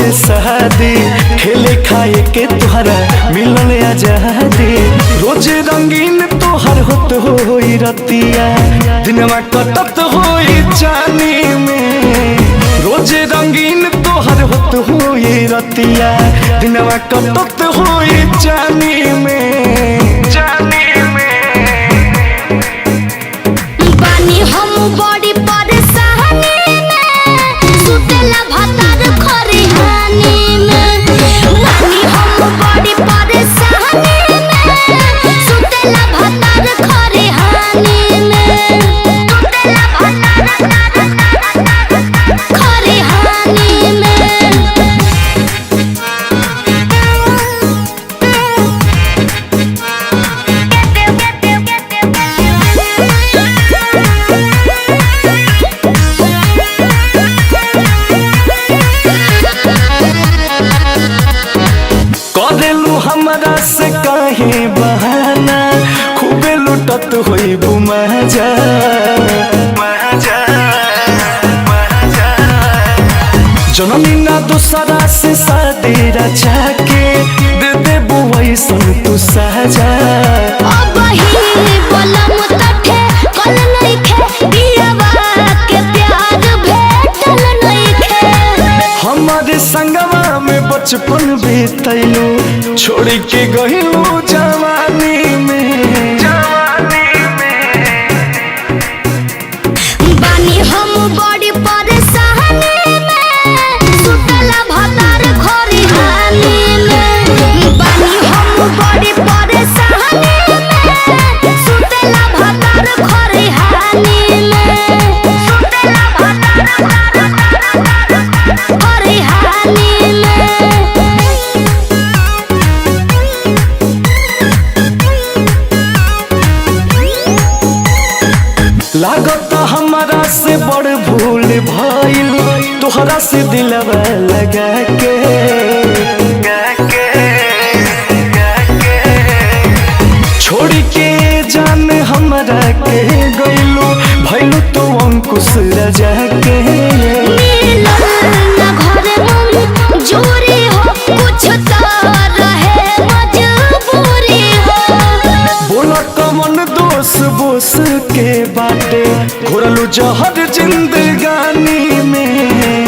बाटे शादी, खेले खाए के तुहरा मिलल आजादी। रोज रंगीन तोहर होत होई रतिया, दिनवा कटत होई जानी में। रोज रंगीन तोहर होत होई रतिया, दिनवा कटत होई जानी में, जानी में। बानी हम बड़ी परेशानी में, सुतेला भतार खरिहानी में। बानी हम बड़ी परेशानी में, सुतेला भतार खरिहानी में। सुतेला भतार खरिहानी में। करेलू हमरा से काहे बहाना, खूबे लुटत होई बुमाजा। जननी ना दूसरा से शादी रचा के, दे दे बुआई सन तू साजा। अब ही बलम तठे कल नइखे, दियावा के प्यार भेटल नइखे। हमारे संगवा में बचपन बीतैलू, छोड़ के गइलू जवानी में, जवानी में। बानी हम बड़ी परेशानी में, सुतेला भतार खरिहानी में। बानी हम बड़ी परेशानी में, सुतेला भतार खरिहानी में। सुतेला भतार खरिहानी में। लागत हमारा से बड़ भूल भइल, तोहरा से दिलवा लगा के। छोड़ के जान हमरा के गइलू, भइलू तो अंकुश रजा के। मिलल ना घर मन जोरी हो, कुछ तो रहे मजबूरी हो। बोला कमन दोष बोस के बाटे, घोरलू जहर जिंदगानी में।